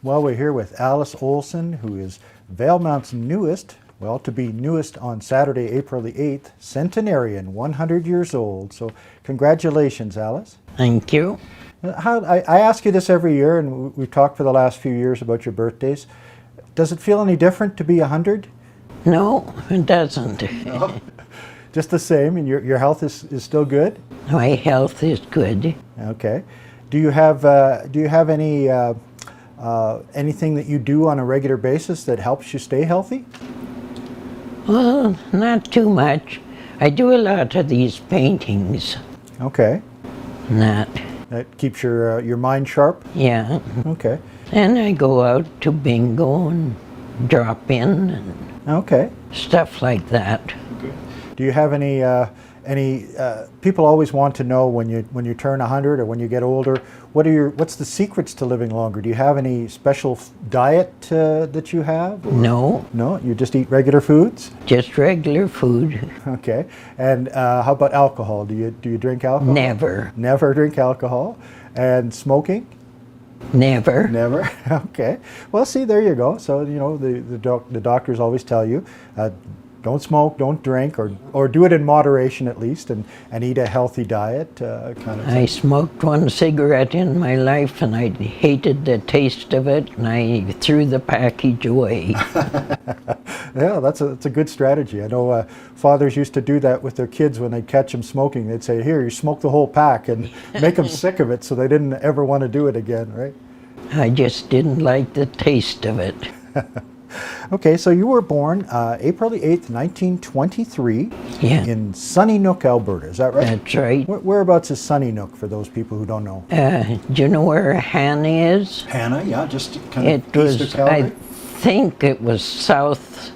Well, we're here with Alice Olson, who is Valemount's newest, well, to be newest on Saturday, April the 8th, centenarian, 100 years old. So congratulations, Alice. Thank you. I ask you this every year, and we've talked for the last few years about your birthdays. Does it feel any different to be 100? No, it doesn't. No. Just the same, and your health is still good? My health is good. Okay. Do you have any anything that you do on a regular basis that helps you stay healthy? Well, not too much. I do a lot of these paintings. Okay. That keeps your mind sharp? Yeah. Okay. And I go out to bingo and drop in and okay. Stuff like that. Okay. Do you have any people always want to know when you turn 100 or when you get older, what's the secrets to living longer? Do you have any special diet that you have? No. No, you just eat regular foods? Just regular food. Okay. And how about alcohol? Do you drink alcohol? Never. Never drink alcohol. And smoking? Never. Never? Okay. Well, see, there you go. So, you know, the doctors always tell you, don't smoke, don't drink, or do it in moderation at least, and eat a healthy diet, kind of thing. I smoked one cigarette in my life, and I hated the taste of it, and I threw the package away. Yeah, that's a good strategy. I know fathers used to do that with their kids when they'd catch them smoking. They'd say, here, you smoke the whole pack, and make them sick of it so they didn't ever want to do it again, right? I just didn't like the taste of it. Okay, so you were born April the 8th, 1923 in Sunny Nook, Alberta. Is that right? That's right. Whereabouts is Sunny Nook, for those people who don't know? Do you know where Hannah is? Hannah, yeah, just kind of east of Calgary? I think it was south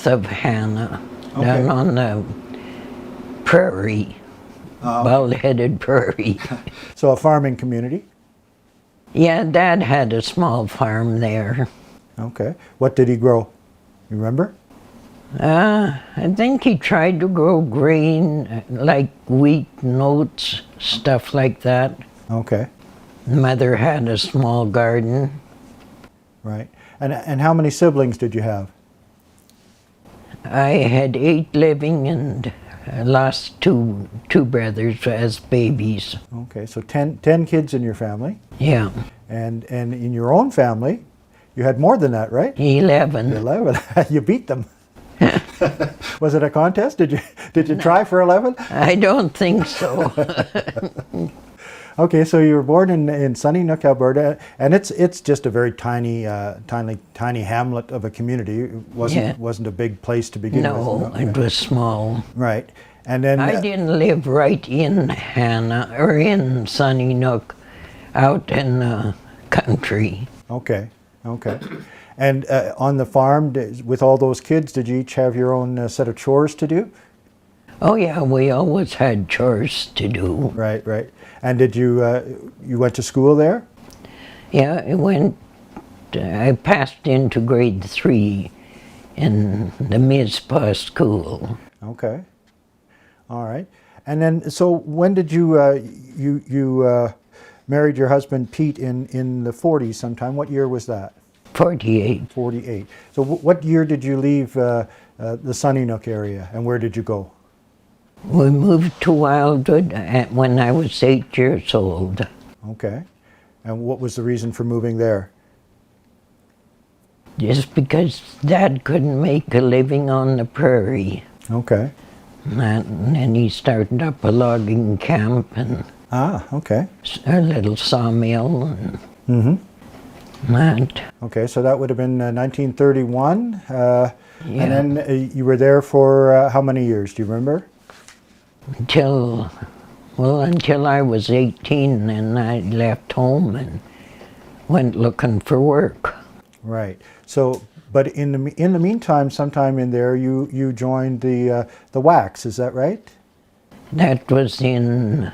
of Hannah, down on the prairie, bald-headed prairie. So a farming community? Yeah, Dad had a small farm there. Okay. What did he grow? You remember? I think he tried to grow grain, like wheat and oats, stuff like that. Okay. Mother had a small garden. Right. And how many siblings did you have? I had 8 living and I lost two brothers as babies. Okay, so 10 kids in your family. Yeah. And in your own family, you had more than that, right? 11. 11. You beat them. Was it a contest? Did you try for 11? I don't think so. Okay, so you were born in Sunny Nook, Alberta, and it's just a very tiny hamlet of a community. It wasn't a big place to begin with. No, it was small. Right, and then I didn't live right in Hannah or in Sunny Nook, out in the country. Okay, okay. And on the farm, with all those kids, did you each have your own set of chores to do? Oh yeah, we always had chores to do. Right, right. And did you went to school there? Yeah, I passed into grade 3 in the Mizpah school. Okay, all right. And then, so when did you married your husband Pete in the 40s sometime? What year was that? 48. 48. So what year did you leave the Sunny Nook area, and where did you go? We moved to Wildwood when I was 8 years old. Okay. And what was the reason for moving there? Just because Dad couldn't make a living on the prairie. Okay. And then he started up a logging camp and okay. a little sawmill and that. Okay, so that would have been 1931. And then you were there for how many years? Do you remember? Until I was 18, and I left home and went looking for work. Right. So, but in the meantime, sometime in there, you joined the WACS. Is that right? That was in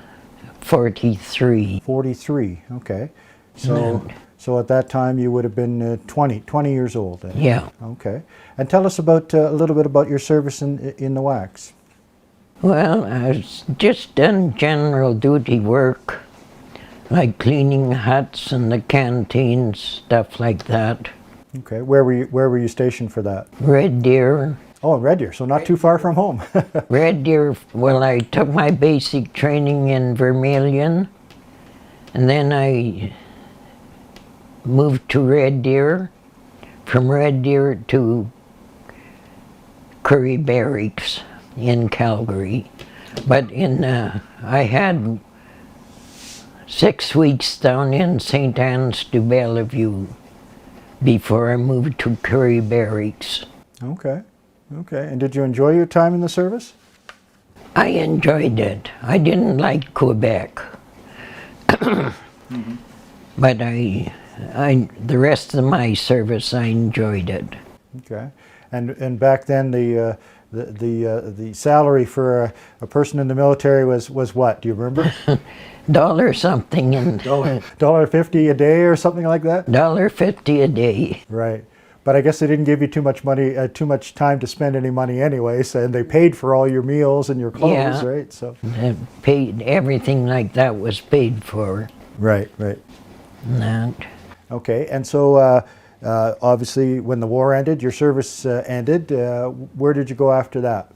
43. 43. Okay. So at that time you would have been 20 years old. Then. Yeah. Okay. And tell us about a little bit about your service in the WACS. Well, I was just done general duty work. like cleaning huts and the canteens, stuff like that. Okay. Where were you stationed for that? Red Deer. Oh, in Red Deer, so not too far from home. Red Deer, well, I took my basic training in Vermilion, and then I moved to Red Deer, from Red Deer to Curry Barracks in Calgary. But I had 6 weeks down in St. Anne's de Bellevue before I moved to Curry Barracks. Okay. Okay. And did you enjoy your time in the service? I enjoyed it. I didn't like Quebec. But the rest of my service, I enjoyed it. Okay. And back then the salary for a person in the military was what? Do you remember? $1 something and $1.50 a day or something like that? $1.50 a day. Right. But I guess they didn't give you too much money, too much time to spend any money anyways, and they paid for all your meals and your clothes, Yeah. right? So. Paid, everything like that was paid for. Right. Right. And that. Okay. And so obviously, when the war ended, your service ended. Where did you go after that?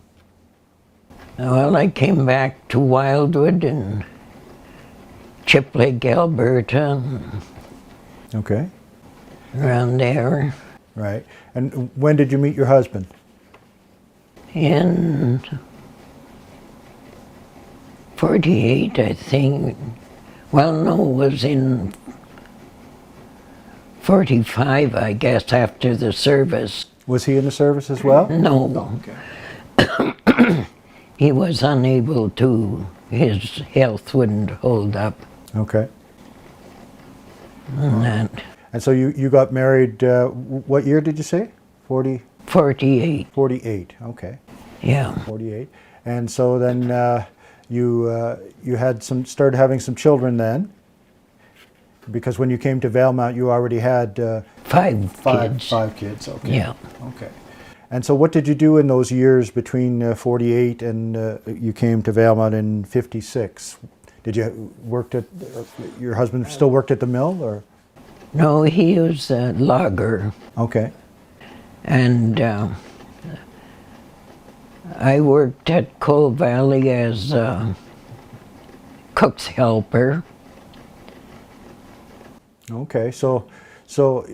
Well, I came back to Wildwood and Chip Lake, Alberta, Okay. around there. Right. And when did you meet your husband? In 48, I think. Well, no, it was in 45, I guess, after the service. Was he in the service as well? No, Okay. he was unable to. His health wouldn't hold up. Okay. And that. And so you got married, what year did you say? 48, 48, okay, yeah. 48. And so then you had started having some children then, because when you came to Valemount you already had Five kids. Five kids, okay. Yeah. Okay. And so what did you do in those years between 48 and you came to Valemount in 56? Did you your husband still worked at the mill, or? No, he was a logger. Okay. And I worked at Coal Valley as a cook's helper. Okay, so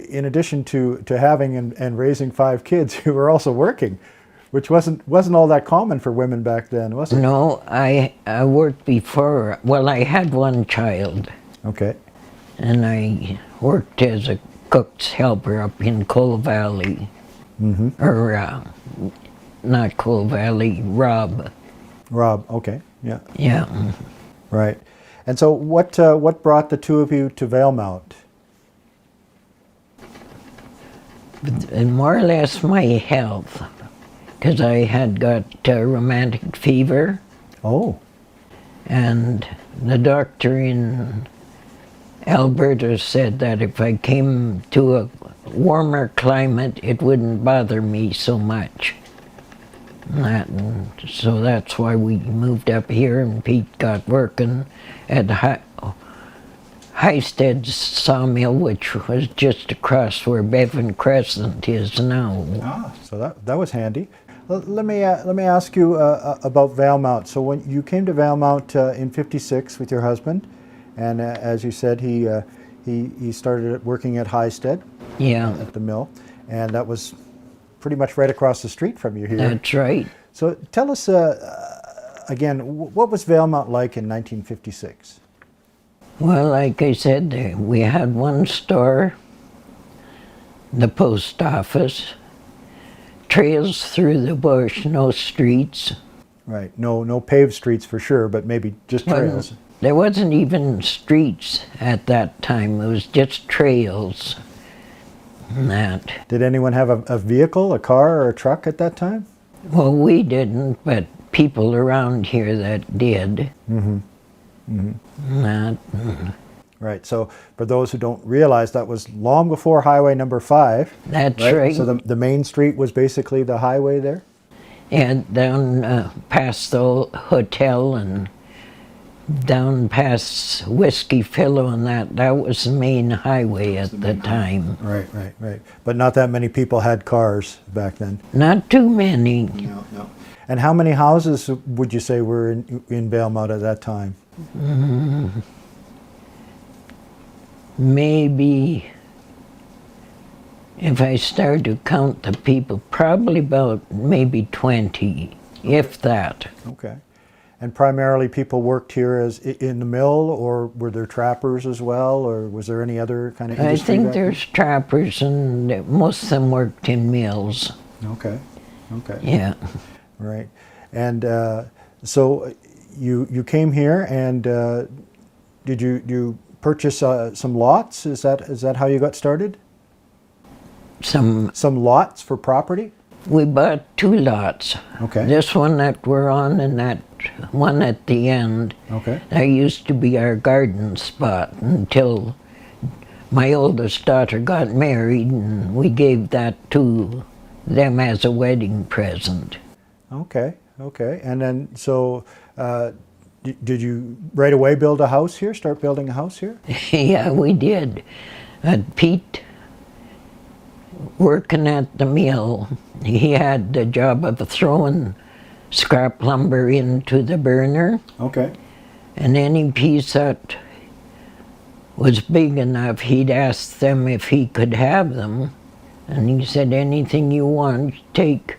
in addition to having and raising 5 kids, you were also working, which wasn't all that common for women back then, was it? No, I worked before. Well, I had one child, Okay. and I worked as a cook's helper up in Coal Valley. Mm-hmm. Or not Coal Valley, Rob. Rob. Okay. Yeah. Yeah. Right. And so what brought the two of you to Valemount? And more or less my health, because I had got rheumatic fever, Oh. and the doctor in Alberta said that if I came to a warmer climate, it wouldn't bother me so much. And so that's why we moved up here, and Pete got working at Highstead's sawmill, which was just across where Bevan Crescent is now. Ah, so that was handy. Let me ask you about Valemount. So when you came to Valemount in '56 with your husband, and as you said, he started working at Highstead. Yeah, At the mill, and that was pretty much right across the street from you here. that's right. So tell us again, what was Valemount like in 1956? Well, like I said, we had one store, the post office, trails through the bush, no streets. Right. No paved streets for sure, but maybe just trails. Well, there wasn't even streets at that time. It was just trails. And that. Did anyone have a vehicle, a car, or a truck at that time? Well, we didn't, but people around here that did. Mm-hmm. Mm-hmm. And that. Right. So for those who don't realize, that was long before Highway number 5. That's right. So the main street was basically the highway there? And down past the hotel and down past Whiskey Fillow and that was the main highway at the time. Right. But not that many people had cars back then. Not too many. No. And how many houses would you say were in Valemount at that time? Maybe, if I start to count the people, probably about maybe 20, if that. Okay. And primarily people worked here as in the mill, or were there trappers as well, or was there any other kind of industry? I think there's trappers, and most of them worked in mills. Okay. Yeah. Right. And so you came here, and did you purchase some lots? Is that how you got started? Some lots for property? We bought 2 lots. Okay. This one that we're on and that one at the end. Okay. That used to be our garden spot until my oldest daughter got married, and we gave that to them as a wedding present. Okay. And then, so did you right away build a house here, start building a house here? Yeah, we did. Pete, working at the mill, he had the job of throwing scrap lumber into the burner. Okay. And any piece that was big enough, he'd ask them if he could have them. And he said, anything you want, take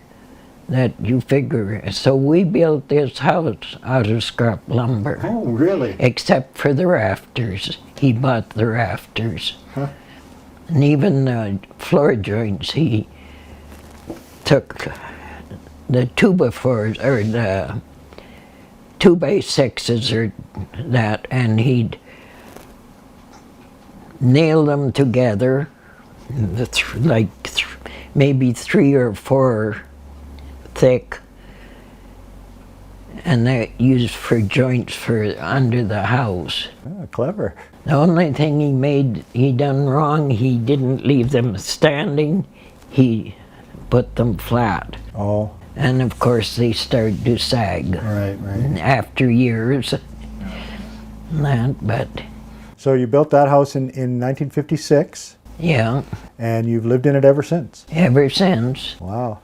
that you figure. So we built this house out of scrap lumber. Oh, really? Except for the rafters. He bought the rafters. Huh. And even the floor joints, he took the 2x4s, or the 2x6s, or that, and he'd nail them together, maybe 3 or 4 thick, and they're used for joints for under the house. Oh, clever. The only thing he done wrong, he didn't leave them standing, he put them flat. Oh. And of course they started to sag. Right. After years. But So you built that house in 1956? yeah, And you've lived in it ever since? ever since. Wow.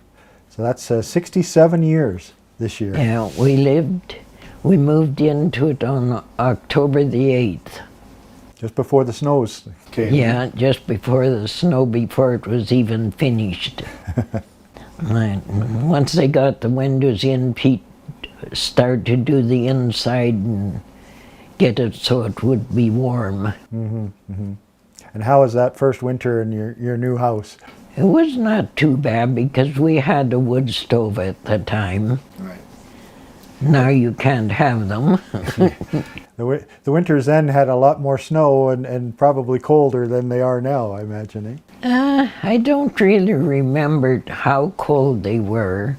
So that's 67 years this year. Yeah, we moved into it on October the 8th. Just before the snows came. Yeah, just before the snow, before it was even finished. And once they got the windows in, Pete started to do the inside and get it so it would be warm. And how was that first winter in your new house? It was not too bad because we had a wood stove at the time. Right. Now you can't have them. The winters then had a lot more snow and probably colder than they are now, I imagine, eh? I don't really remember how cold they were.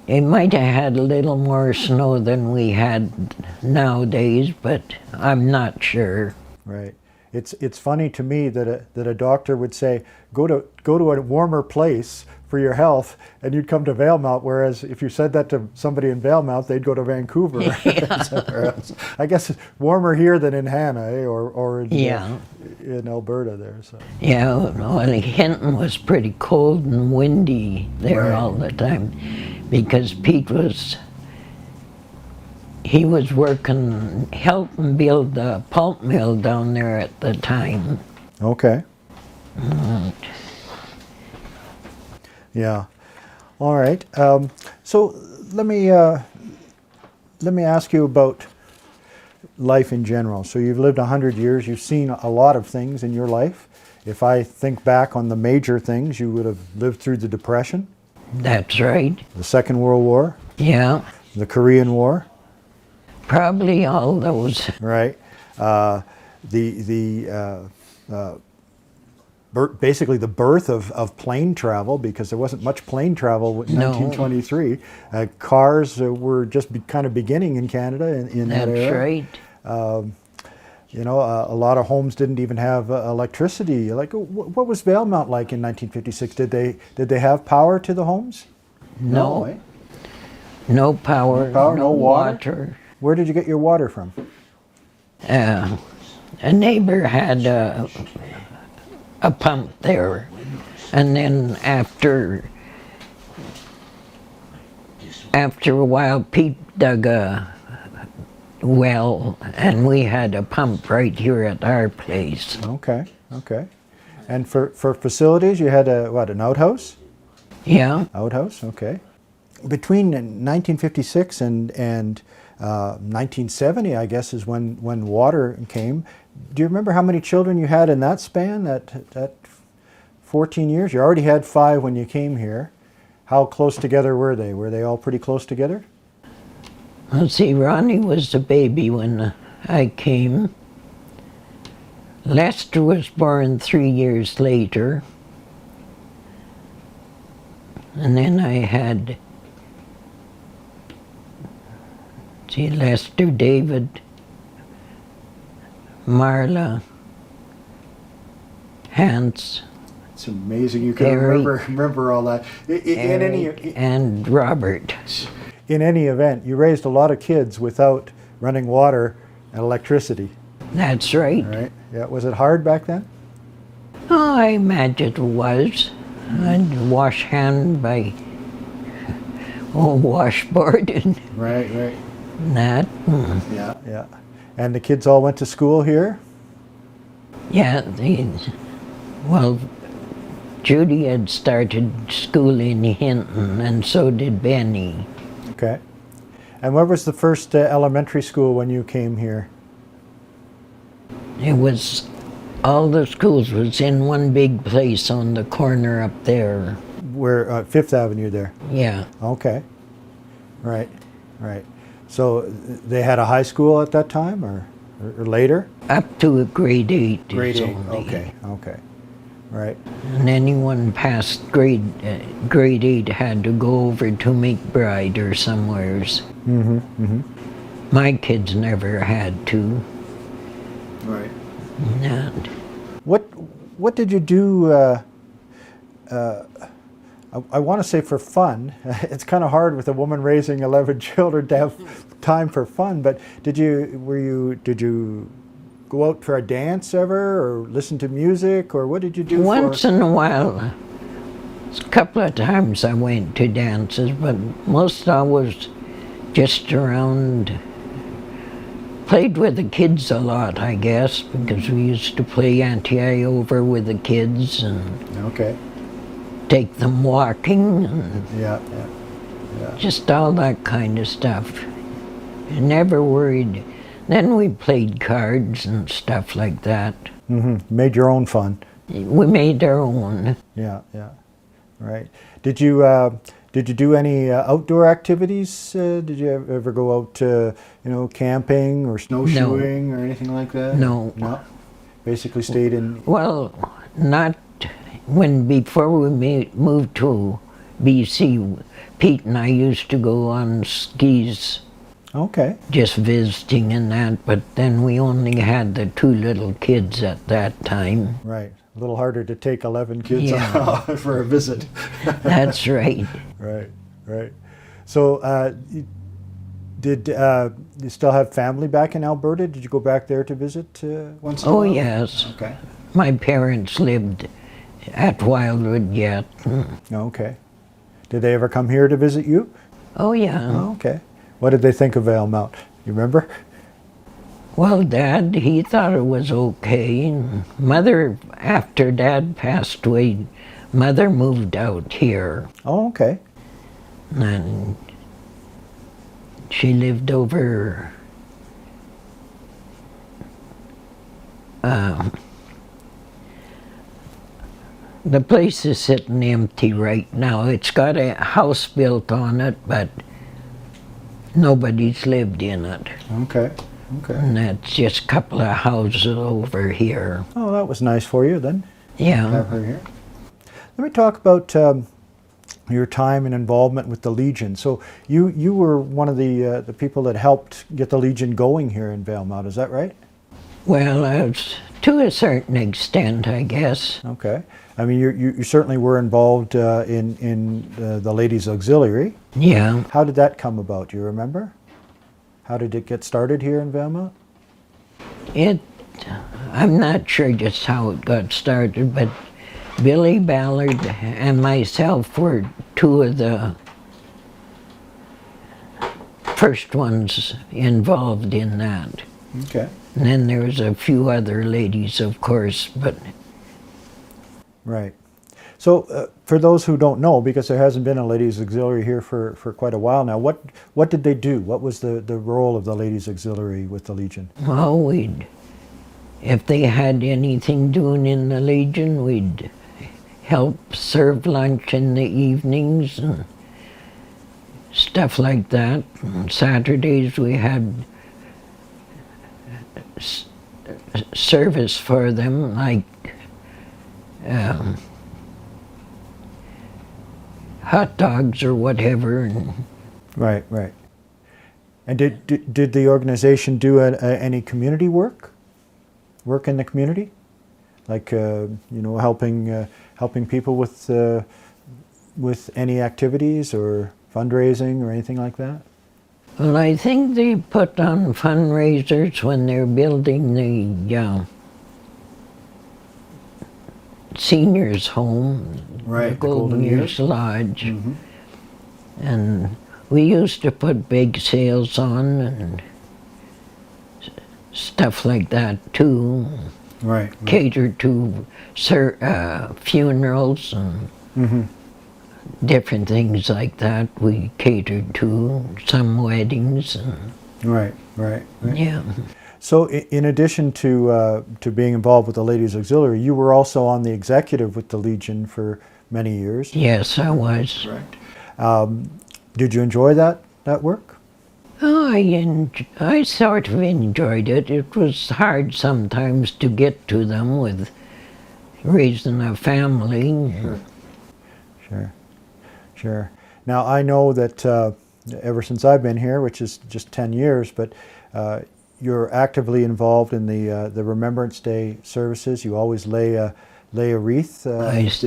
It might have had a little more snow than we had nowadays, but I'm not sure. Right. It's funny to me that a doctor would say, go to a warmer place for your health, and you'd come to Valemount, whereas if you said that to somebody in Valemount, they'd go to Vancouver. I guess it's warmer here than in Hannah, eh? or in Alberta there. So. Yeah, well, Hinton was pretty cold and windy there all the time because Pete was working, helping build the pulp mill down there at the time. Okay. Yeah. All right. So let me ask you about life in general. So you've lived 100 years. You've seen a lot of things in your life. If I think back on the major things, you would have lived through the Depression. That's right. The Second World War. Yeah. The Korean War. Probably all those. Right. Basically the birth of plane travel, because there wasn't much plane travel in 1923. Cars were just kind of beginning in Canada in that era. That's right. A lot of homes didn't even have electricity. Like, what was Valemount like in 1956? Did they have power to the homes? No. Eh? No power, no water? water. Where did you get your water from? A neighbor had a pump there, and then after a while, Pete dug a well, and we had a pump right here at our place. Okay, okay. And for facilities, you had an outhouse? Yeah. Outhouse, okay. Between 1956 and 1970, I guess, is when water came. Do you remember how many children you had in that span, that 14 years? You already had 5 when you came here. How close together were they? Were they all pretty close together? Let's see, Ronnie was a baby when I came. Lester was born 3 years later. And then I had, see, Lester, David, Marla, Hans, It's amazing you can Eric, remember all that. and Robert. In any event, you raised a lot of kids without running water and electricity. That's right. Right? Yeah. Was it hard back then? Oh, I imagine it was. I'd wash hand by washboard and Right. that. Yeah. Yeah. And the kids all went to school here? Yeah, well, Judy had started school in Hinton, and so did Benny. Okay. And where was the first elementary school when you came here? It was, all the schools was in one big place on the corner up there. Where, Fifth Avenue there? Yeah, Okay. Right. So they had a high school at that time or later? up to a grade 8. Grade is 8. only. Okay. Right. And anyone past grade 8 had to go over to McBride or somewheres. My kids never had to. Right. And What did you do? I want to say for fun. It's kind of hard with a woman raising 11 children to have time for fun. But did you go out for a dance ever, or listen to music, or what did you do? once in a while, a couple of times I went to dances, but most I was just around. Played with the kids a lot, I guess, because we used to play Auntie over with the kids and Okay. take them walking and Yeah. just all that kind of stuff. I never worried. Then we played cards and stuff like that. Made your own fun. We made our own. Yeah. Right. Did you do any outdoor activities? Did you ever go out to, camping or snowshoeing or anything like that? No. No. Basically stayed in. Well, not before we moved to BC. Pete and I used to go on skis, Okay. just visiting and that, but then we only had the 2 little kids at that time. Right. A little harder to take 11 kids Yeah. for a visit. That's right. Right. So, did you still have family back in Alberta? Did you go back there to visit once in a Oh, while? yes. Okay. My parents lived at Wildwood yet. Okay. Did they ever come here to visit you? Oh, yeah. Oh, okay. What did they think of Valemount? You remember? Well, Dad, he thought it was okay. And Mother, after Dad passed away, Mother moved out here. Oh, okay. And she lived over the place is sitting empty right now. It's got a house built on it, but nobody's lived in it. Okay. And that's just a couple of houses over here. Oh, that was nice for you then. Yeah. Have her here. Let me talk about your time and involvement with the Legion. So you were one of the people that helped get the Legion going here in Valemount. Is that right? Well, I was To a certain extent, I guess. Okay. I mean, you certainly were involved in the Ladies Auxiliary. Yeah. How did that come about? Do you remember? How did it get started here in Valmont? I'm not sure just how it got started, but Billy Ballard and myself were two of the first ones involved in that. Okay. And then there was a few other ladies, of course, but... Right. So for those who don't know, because there hasn't been a Ladies Auxiliary here for quite a while now, what did they do? What was the role of the Ladies Auxiliary with the Legion? Well, if they had anything doing in the Legion, we'd help serve lunch in the evenings and stuff like that. On Saturdays we had service for them, like hot dogs or whatever. Right, right. And did the organization do any community work? Work in the community, like you know, helping people with any activities or fundraising or anything like that? Well, I think they put on fundraisers when they're building the seniors' home, Right, the Golden Years Lodge. Mm-hmm. And we used to put big sales on and stuff like that too. Right. Cater to funerals and mm-hmm. different things like that. We catered to some weddings. And, right. yeah. So in addition to being involved with the Ladies Auxiliary, you were also on the executive with the Legion for many years. Yes, I was. Right. Did you enjoy that work? Oh, I sort of enjoyed it. It was hard sometimes to get to them with raising a family. Sure. Now I know that ever since I've been here, which is just 10 years, but you're actively involved in the Remembrance Day services. You always lay a wreath. I've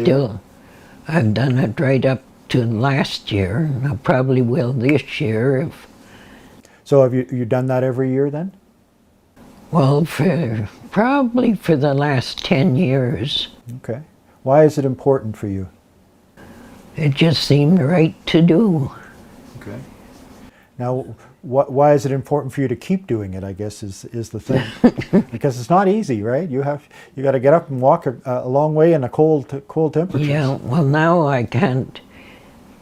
done it right up to last year, and I probably will this year. So have you done that every year then? Well, probably for the last 10 years. Okay. Why is it important for you? It just seemed right to do. Okay. Now, why is it important for you to keep doing it, I guess, is the thing. Because it's not easy, right? You got to get up and walk a long way in a cold temperatures. Yeah, well now I can't.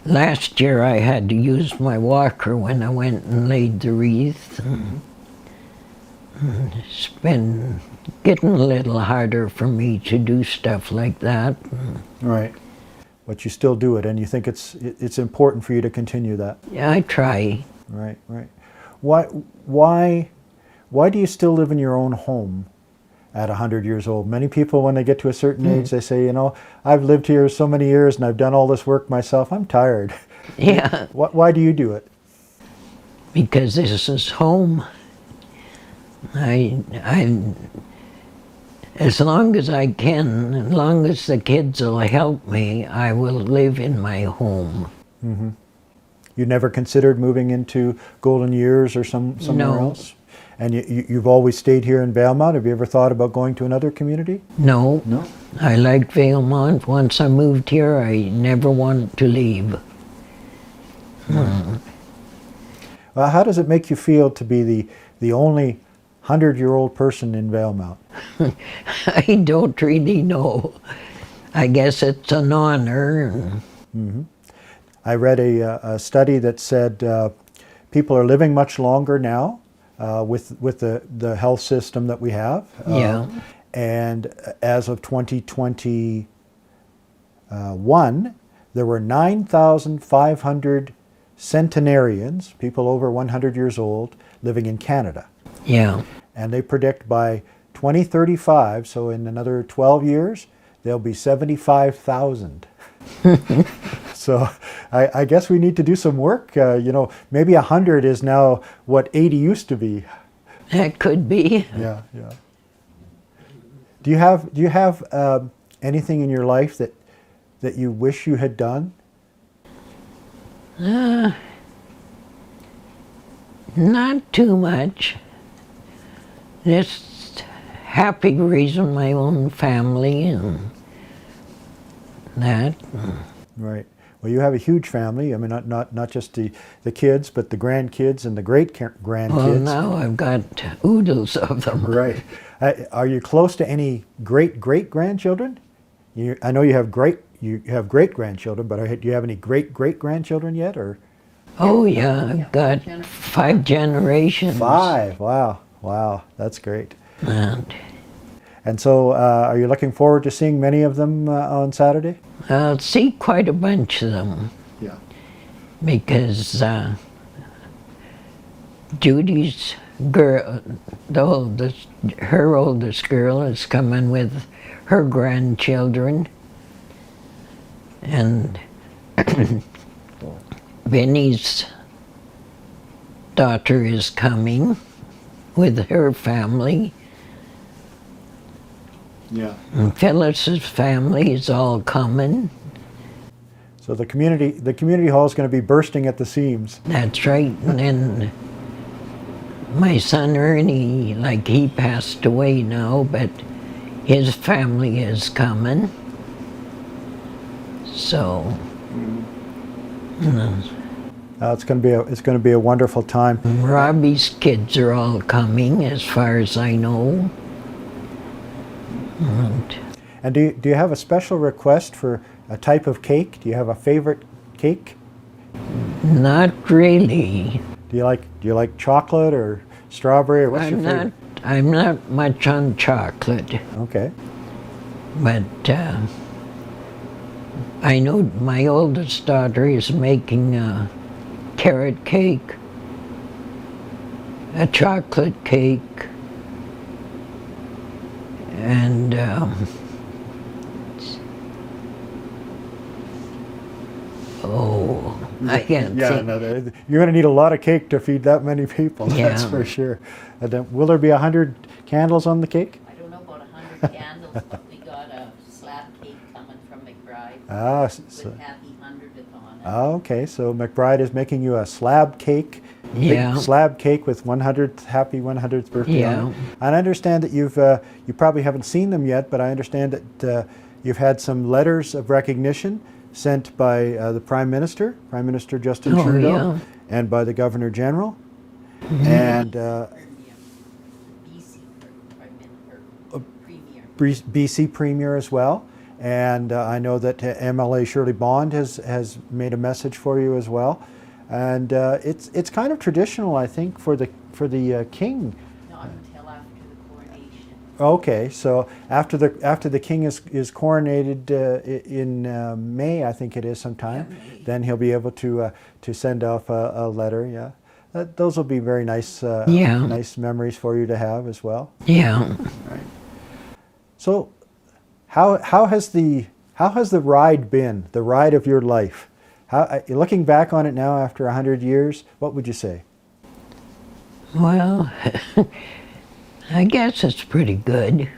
Last year I had to use my walker when I went and laid the wreath. It's been getting a little harder for me to do stuff like that. Right. But you still do it, and you think it's important for you to continue that. Yeah, I try. Right. Why do you still live in your own home at 100 years old? Many people, when they get to a certain age, they say, you know, I've lived here so many years and I've done all this work myself, I'm tired. Yeah. Why do you do it? Because this is home. As long as I can, as long as the kids will help me, I will live in my home. Mm-hmm. You never considered moving into Golden Years or somewhere else? And you've always stayed here in Valmont? Have you ever thought about going to another community? No. No? I liked Valmont. Once I moved here, I never wanted to leave. Well, how does it make you feel to be the only 100-year-old person in Valemount? I don't really know. I guess it's an honor. Mm-hmm. I read a study that said people are living much longer now with the health system that we have. Yeah. And as of 2021, there were 9,500 centenarians, people over 100 years old, living in Canada. Yeah. And they predict by 2035, so in another 12 years, there'll be 75,000. So I guess we need to do some work. You know, maybe 100 is now what 80 used to be. That could be. Yeah. Do you have anything in your life that you wish you had done? Not too much. Just happy raising my own family and that. Right. Well, you have a huge family. I mean, not just the kids, but the grandkids and the grandkids. Well, now I've got oodles of them. Right. Are you close to any great-grandchildren? I know you have great-grandchildren, but do you have any great-great-grandchildren yet, or? Oh yeah, I've got 5 generations. 5. Wow, that's great. And so, are you looking forward to seeing many of them on Saturday? I'll see quite a bunch of them. Yeah. Because Judy's girl, her oldest girl, is coming with her grandchildren, and Benny's daughter is coming with her family. Yeah. And Phyllis's family is all coming. So the community hall is going to be bursting at the seams. That's right. And then my son Ernie, he passed away now, but his family is coming. So It's going to be a wonderful time. Robbie's kids are all coming, as far as I know. And do you have a special request for a type of cake? Do you have a favorite cake? Not really. Do you like chocolate or strawberry, or what's your favorite? I'm not much on chocolate. Okay. But I know my oldest daughter is making a carrot cake, a chocolate cake, and I can't think. No, you're going to need a lot of cake to feed that many people. That's Yeah. for sure. And then, will there be 100 candles on the cake? I don't know about 100 candles, but we got a slab cake coming from McBride with Happy 100th on it. Okay, so McBride is making you a slab cake. Yeah. Big slab cake with 100th happy 100th birthday Yeah. on it. And I understand that you probably haven't seen them yet, but I understand that you've had some letters of recognition sent by the Prime Minister Justin Trudeau, yeah. and by the Governor General, and BC Premier as well. And I know that MLA Shirley Bond has made a message for you as well. And it's kind of traditional, I think, for the king. Not until after the coronation. Okay, so after the king is coronated in May, I think it is sometime, Yeah, then he'll be able to send off a letter. Yeah, those will be very nice nice memories for you to have as well. Yeah. Right. So, how has the ride been? The ride of your life? Looking back on it now after 100 years, what would you say? Well, I guess it's pretty good.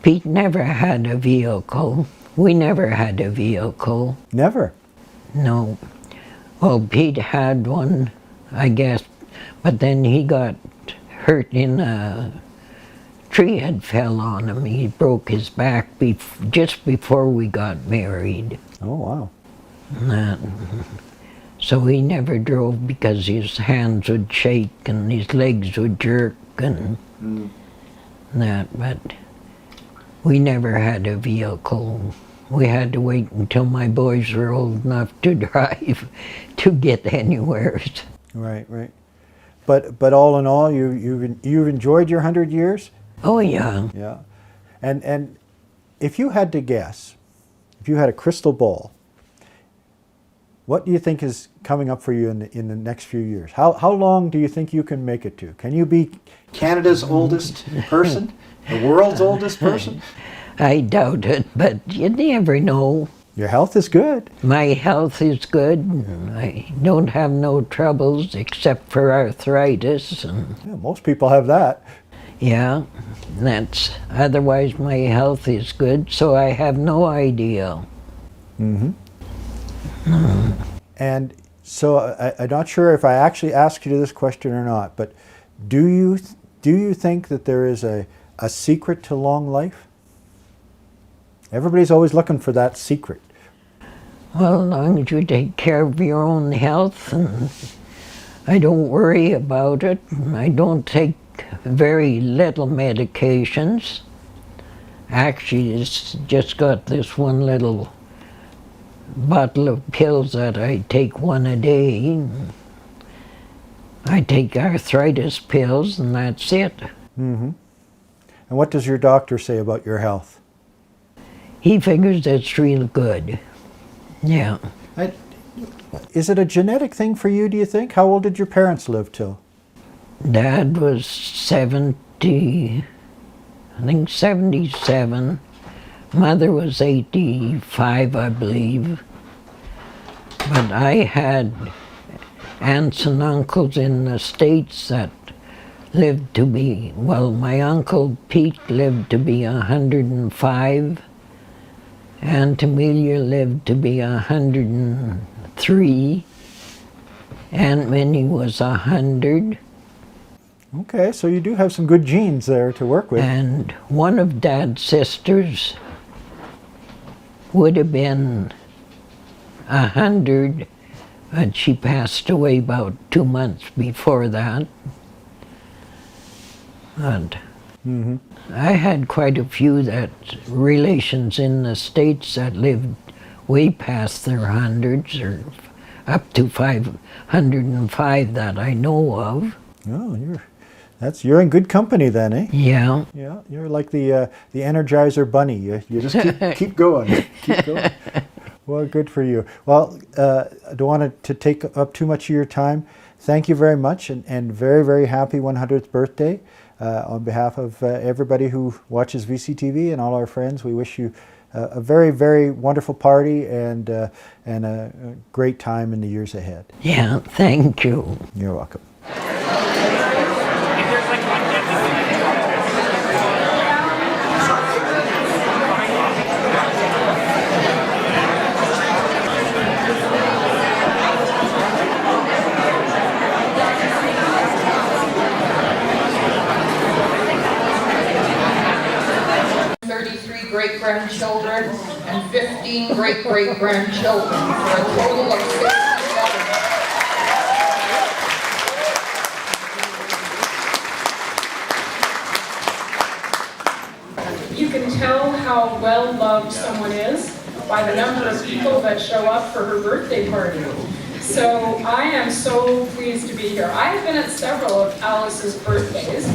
Pete never had a vehicle. We never had a vehicle. Never? No. Well, Pete had one, I guess, but then he got hurt in a tree had fell on him. He broke his back just before we got married. Oh, wow. So he never drove because his hands would shake and his legs would jerk and that, but we never had a vehicle. We had to wait until my boys were old enough to drive to get anywhere. Right. But all in all, you've enjoyed your 100 years? Oh yeah. Yeah. And if you had to guess, if you had a crystal ball, what do you think is coming up for you in the next few years? How long do you think you can make it to? Can you be Canada's oldest person? The world's oldest person? I doubt it, but you never know. Your health is good. My health is good. I don't have no troubles except for arthritis. And Yeah, most people have that. Yeah, otherwise my health is good, so I have no idea. Mm-hmm. And so I'm not sure if I actually asked you this question or not, but do you think that there is a secret to long life? Everybody's always looking for that secret. Well, as long as you take care of your own health, and I don't worry about it. I don't take very little medications. Actually, it's just got this one little bottle of pills that I take one a day. I take arthritis pills and that's it. Mm-hmm. And what does your doctor say about your health? He figures it's real good. Yeah. Is it a genetic thing for you, do you think? How old did your parents live till? Dad was 70, I think 77. Mother was 85, I believe. But I had aunts and uncles in the States that lived to be, well, my Uncle Pete lived to be 105. Aunt Amelia lived to be 103. Aunt Minnie was 100. Okay, so you do have some good genes there to work with. And one of Dad's sisters would have been 100, but she passed away about 2 months before that. And I had quite a few relations in the States that lived way past their hundreds, or up to 505 that I know of. Oh, you're in good company then, eh? Yeah. Yeah, you're like the Energizer Bunny. You just keep going, keep going. Well, good for you. Well, I don't want to take up too much of your time. Thank you very much, and very, very happy 100th birthday. On behalf of everybody who watches VCTV and all our friends, we wish you a very, very wonderful party and a great time in the years ahead. Yeah, thank you. You're welcome. Great-grandchildren and 15 great-great-grandchildren for a total of 67. You can tell how well loved someone is by the number of people that show up for her birthday party. So I am so pleased to be here. I have been at several of Alice's birthdays,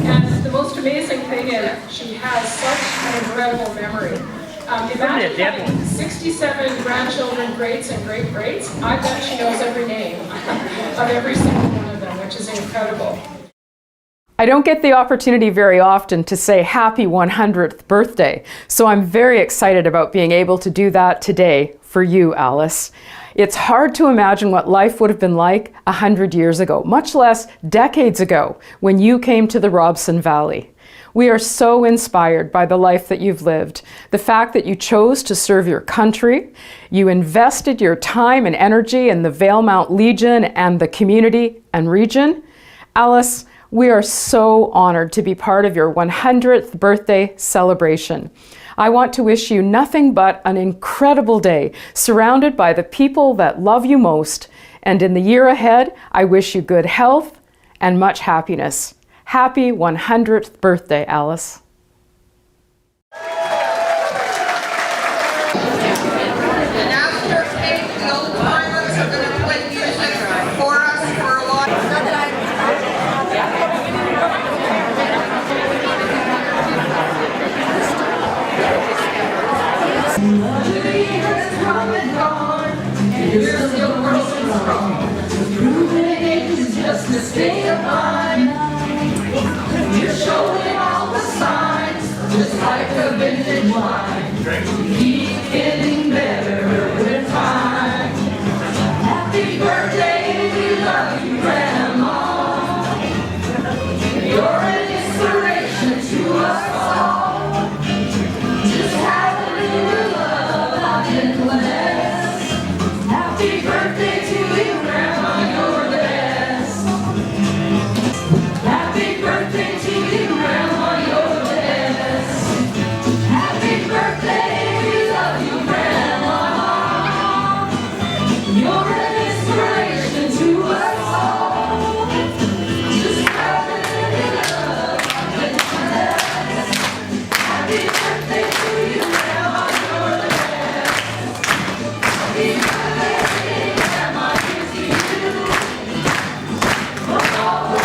and the most amazing thing is she has such an incredible memory. Imagine having 67 grandchildren, greats and great-greats. I bet she knows every name of every single one of them, which is incredible. I don't get the opportunity very often to say happy 100th birthday, so I'm very excited about being able to do that today for you, Alice. It's hard to imagine what life would have been like 100 years ago, much less decades ago, when you came to the Robson Valley. We are so inspired by the life that you've lived, the fact that you chose to serve your country, you invested your time and energy in the Valemount Legion and the community and region. Alice, we are so honored to be part of your 100th birthday celebration. I want to wish you nothing but an incredible day, surrounded by the people that love you most. And in the year ahead, I wish you good health and much happiness. Happy 100th birthday, Alice. And after cake, the old timers are going to play music for us for a while. You're still growing strong. Proving is just a state of mind. You're showing all the signs, just like a vintage wine. Keep getting better with time. Happy birthday, we love you, Grandma. You're an inspiration. all the